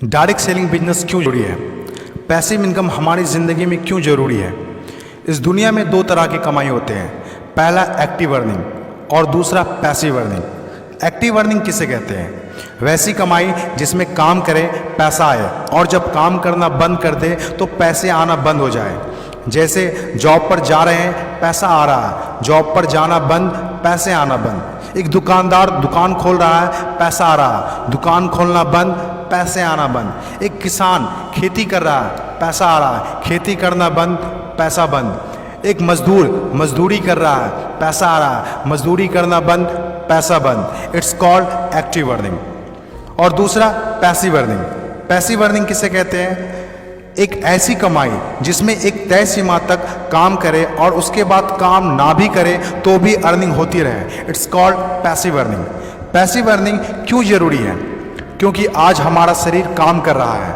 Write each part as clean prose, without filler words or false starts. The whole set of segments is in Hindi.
डायरेक्ट सेलिंग बिजनेस क्यों जरूरी है? पैसिव इनकम हमारी ज़िंदगी में क्यों ज़रूरी है? इस दुनिया में दो तरह की कमाई होते हैं, पहला एक्टिव अर्निंग और दूसरा पैसिव अर्निंग। एक्टिव अर्निंग किसे कहते हैं? वैसी कमाई जिसमें काम करें पैसा आए और जब काम करना बंद कर दे तो पैसे आना बंद हो जाए। जैसे जॉब पर जा रहे हैं पैसा आ रहा है, जॉब पर जाना बंद पैसे आना बंद। एक दुकानदार दुकान खोल रहा है पैसा आ रहा है, दुकान खोलना बंद पैसे आना बंद। एक किसान खेती कर रहा है पैसा आ रहा है, खेती करना बंद पैसा बंद। एक मजदूर मजदूरी कर रहा है पैसा आ रहा है, मजदूरी करना बंद पैसा बंद। It's called active earning. और दूसरा पैसिव अर्निंग। पैसिव अर्निंग किसे कहते हैं? एक ऐसी कमाई जिसमें एक तय सीमा तक काम करे और उसके बाद काम ना भी करे तो भी अर्निंग होती रहे। It's called passive earning. Passive earning क्यों जरूरी है? क्योंकि आज हमारा शरीर काम कर रहा है,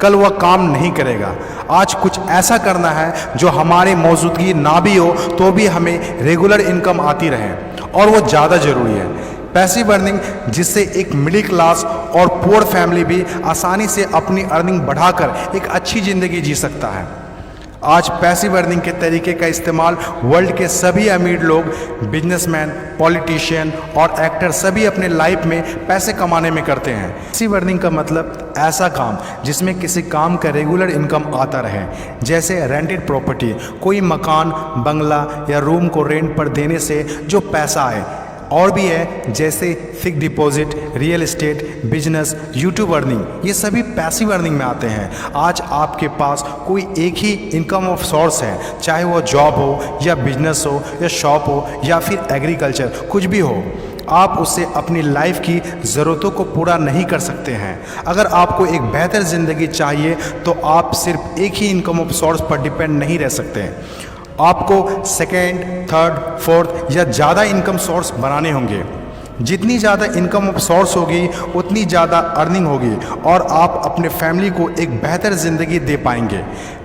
कल वह काम नहीं करेगा। आज कुछ ऐसा करना है जो हमारी मौजूदगी ना भी हो तो भी हमें रेगुलर इनकम आती रहे और वो ज़्यादा ज़रूरी है। पैसिव अर्निंग जिससे एक मिडिल क्लास और पुअर फैमिली भी आसानी से अपनी अर्निंग बढ़ाकर एक अच्छी ज़िंदगी जी सकता है। आज पैसिव अर्निंग के तरीके का इस्तेमाल वर्ल्ड के सभी अमीर लोग, बिजनेसमैन, पॉलिटिशियन और एक्टर सभी अपने लाइफ में पैसे कमाने में करते हैं। पैसिव अर्निंग का मतलब ऐसा काम जिसमें किसी काम का रेगुलर इनकम आता रहे, जैसे रेंटेड प्रॉपर्टी, कोई मकान, बंगला या रूम को रेंट पर देने से जो पैसा आए। और भी है जैसे fix deposit, real estate, business, YouTube earning, ये सभी पैसिव अर्निंग में आते हैं। आज आपके पास कोई एक ही इनकम ऑफ सोर्स है, चाहे वो जॉब हो या बिजनेस हो या शॉप हो या फिर एग्रीकल्चर, कुछ भी हो, आप उससे अपनी लाइफ की ज़रूरतों को पूरा नहीं कर सकते हैं। अगर आपको एक बेहतर ज़िंदगी चाहिए तो आप सिर्फ एक ही इनकम ऑफ सोर्स पर डिपेंड नहीं रह सकते। आपको सेकेंड, थर्ड, फोर्थ या ज़्यादा इनकम सोर्स बनाने होंगे। जितनी ज़्यादा इनकम ऑफ सोर्स होगी उतनी ज़्यादा अर्निंग होगी और आप अपने फैमिली को एक बेहतर ज़िंदगी दे पाएंगे।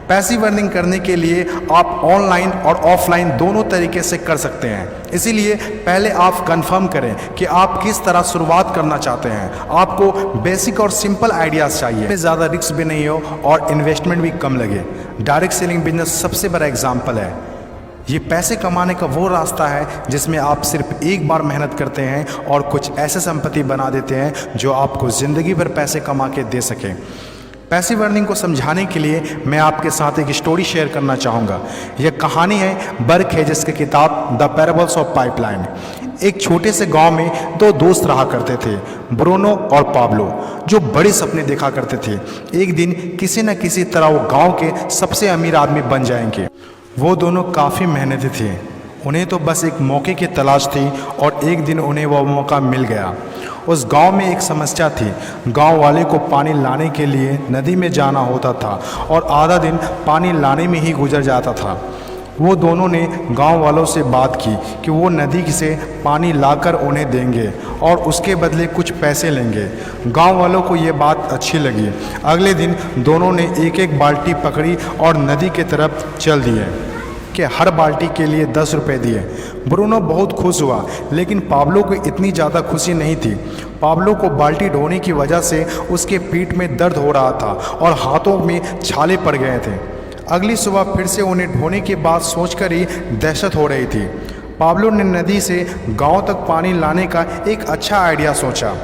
पैसिव अर्निंग करने के लिए आप ऑनलाइन और ऑफलाइन दोनों तरीके से कर सकते हैं। इसीलिए पहले आप कंफर्म करें कि आप किस तरह शुरुआत करना चाहते हैं। आपको बेसिक और सिंपल आइडियाज़ चाहिए, ज़्यादा रिस्क भी नहीं हो और इन्वेस्टमेंट भी कम लगे। डायरेक्ट सेलिंग बिजनेस सबसे बड़ा एग्जाम्पल है। ये पैसे कमाने का वो रास्ता है जिसमें आप सिर्फ एक बार मेहनत करते हैं और कुछ ऐसे संपत्ति बना देते हैं जो आपको ज़िंदगी भर पैसे कमा के दे सकें। पैसिव अर्निंग को समझाने के लिए मैं आपके साथ एक स्टोरी शेयर करना चाहूँगा। यह कहानी है बर्क हेजेस की किताब द पैराबल्स ऑफ पाइपलाइन। एक छोटे से गांव में दो दोस्त रहा करते थे, ब्रूनो और पाब्लो, जो बड़े सपने देखा करते थे। एक दिन किसी न किसी तरह वो गांव के सबसे अमीर आदमी बन जाएंगे। वो दोनों काफ़ी मेहनती थे, उन्हें तो बस एक मौके की तलाश थी और एक दिन उन्हें वह मौका मिल गया। उस गांव में एक समस्या थी। गांव वाले को पानी लाने के लिए नदी में जाना होता था और आधा दिन पानी लाने में ही गुजर जाता था। वो दोनों ने गांव वालों से बात की कि वो नदी से पानी लाकर उन्हें देंगे और उसके बदले कुछ पैसे लेंगे। गांव वालों को ये बात अच्छी लगी। अगले दिन दोनों ने एक एक बाल्टी पकड़ी और नदी की तरफ चल दिए कि हर बाल्टी के लिए 10 रुपये दिए। ब्रूनो बहुत खुश हुआ, लेकिन पाब्लो को इतनी ज़्यादा खुशी नहीं थी। पाब्लो को बाल्टी ढोने की वजह से उसके पीठ में दर्द हो रहा था और हाथों में छाले पड़ गए थे। अगली सुबह फिर से उन्हें ढोने की बात सोचकर ही दहशत हो रही थी। पाब्लो ने नदी से गांव तक पानी लाने का एक अच्छा आइडिया सोचा।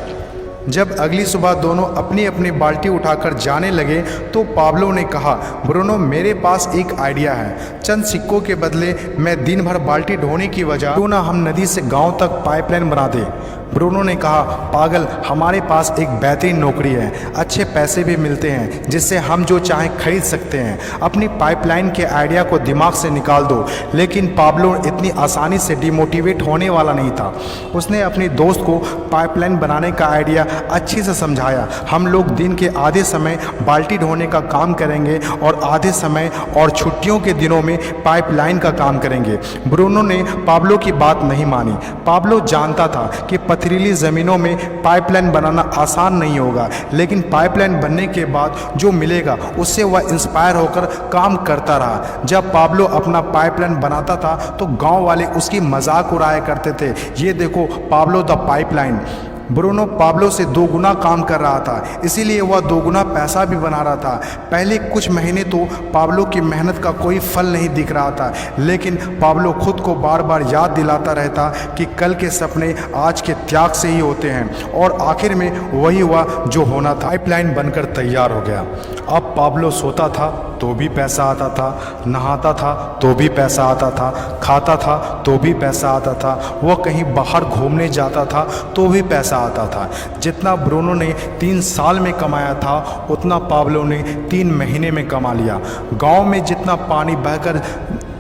जब अगली सुबह दोनों अपनी अपनी बाल्टी उठाकर जाने लगे तो पाब्लो ने कहा, ब्रूनो मेरे पास एक आइडिया है। चंद सिक्कों के बदले मैं दिन भर बाल्टी ढोने की वजह क्यों ना हम नदी से गांव तक पाइपलाइन बना दें। ब्रूनो ने कहा, पागल, हमारे पास एक बेहतरीन नौकरी है, अच्छे पैसे भी मिलते हैं जिससे हम जो चाहें खरीद सकते हैं। अपनी पाइपलाइन के आइडिया को दिमाग से निकाल दो। लेकिन पाब्लो इतनी आसानी से डिमोटिवेट होने वाला नहीं था। उसने अपने दोस्त को पाइपलाइन बनाने का आइडिया अच्छे से समझाया। हम लोग दिन के आधे समय बाल्टी ढोने का काम करेंगे और आधे समय और छुट्टियों के दिनों में पाइपलाइन का काम करेंगे। ब्रूनो ने पाब्लो की बात नहीं मानी। पाब्लो जानता था कि पथरीली ज़मीनों में पाइपलाइन बनाना आसान नहीं होगा, लेकिन पाइपलाइन बनने के बाद जो मिलेगा उससे वह इंस्पायर होकर काम करता रहा। जब पाब्लो अपना पाइपलाइन बनाता था तो गांव वाले उसकी मजाक उड़ाया करते थे। ये देखो Pablo the pipeline. Bruno Pablo से 2 गुना काम कर रहा था, इसीलिए वह 2 गुना पैसा भी बना रहा था। पहले कुछ महीने तो पाब्लो की मेहनत का कोई फल नहीं दिख रहा था, लेकिन पाब्लो खुद को बार बार याद दिलाता रहता कि कल के सपने आज के त्याग से ही होते हैं, और आखिर में वही हुआ जो होना था। पाइपलाइन बनकर तैयार हो गया। अब पाब्लो सोता था तो भी पैसा आता था, नहाता था तो भी पैसा आता था, खाता था तो भी पैसा आता था, वह कहीं बाहर घूमने जाता था तो भी पैसा आता था। जितना ब्रूनो ने 3 साल में कमाया था उतना पाब्लो ने 3 महीने में कमा लिया। गांव में जितना पानी बहकर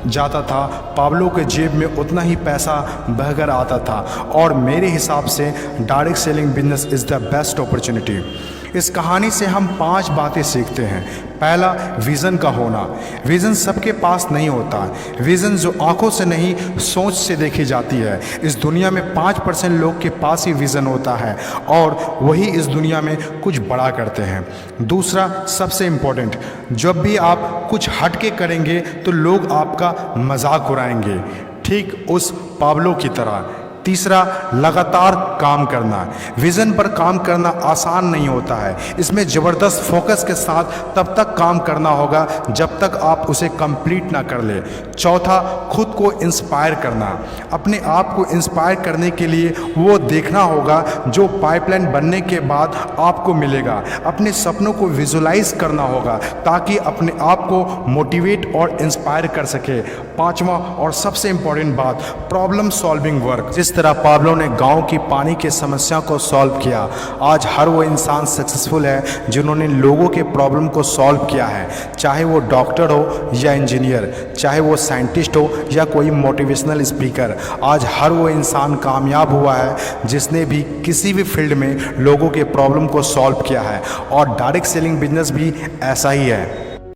जाता था, पाब्लो के जेब में उतना ही पैसा बहकर आता था। और मेरे हिसाब से direct selling business is the best opportunity. इस कहानी से हम 5 बातें सीखते हैं। पहला, विज़न का होना। विज़न सबके पास नहीं होता। विज़न जो आंखों से नहीं सोच से देखी जाती है। इस दुनिया में 5% लोग के पास ही विज़न होता है और वही इस दुनिया में कुछ बड़ा करते हैं। दूसरा, सबसे इम्पोर्टेंट, जब भी आप कुछ हट के करेंगे तो लोग आपका मजाक उड़ाएंगे, ठीक उस पाब्लो की तरह। तीसरा, लगातार काम करना। विज़न पर काम करना आसान नहीं होता है, इसमें ज़बरदस्त फोकस के साथ तब तक काम करना होगा जब तक आप उसे कंप्लीट ना कर ले। चौथा, खुद को इंस्पायर करना। अपने आप को इंस्पायर करने के लिए वो देखना होगा जो पाइपलाइन बनने के बाद आपको मिलेगा। अपने सपनों को विजुलाइज करना होगा ताकि अपने आप को मोटिवेट और इंस्पायर कर सके। पांचवा और सबसे इम्पॉर्टेंट बात, प्रॉब्लम सॉल्विंग वर्क। जिस तरह पाब्लो ने गांव की पानी की समस्या को सॉल्व किया, आज हर वो इंसान सक्सेसफुल है जिन्होंने लोगों के प्रॉब्लम को सॉल्व किया है, चाहे वो डॉक्टर हो या इंजीनियर, चाहे वो साइंटिस्ट हो या कोई मोटिवेशनल स्पीकर। आज हर वो इंसान कामयाब हुआ है जिसने भी किसी भी फील्ड में लोगों के प्रॉब्लम को सॉल्व किया है, और डायरेक्ट सेलिंग बिजनेस भी ऐसा ही है।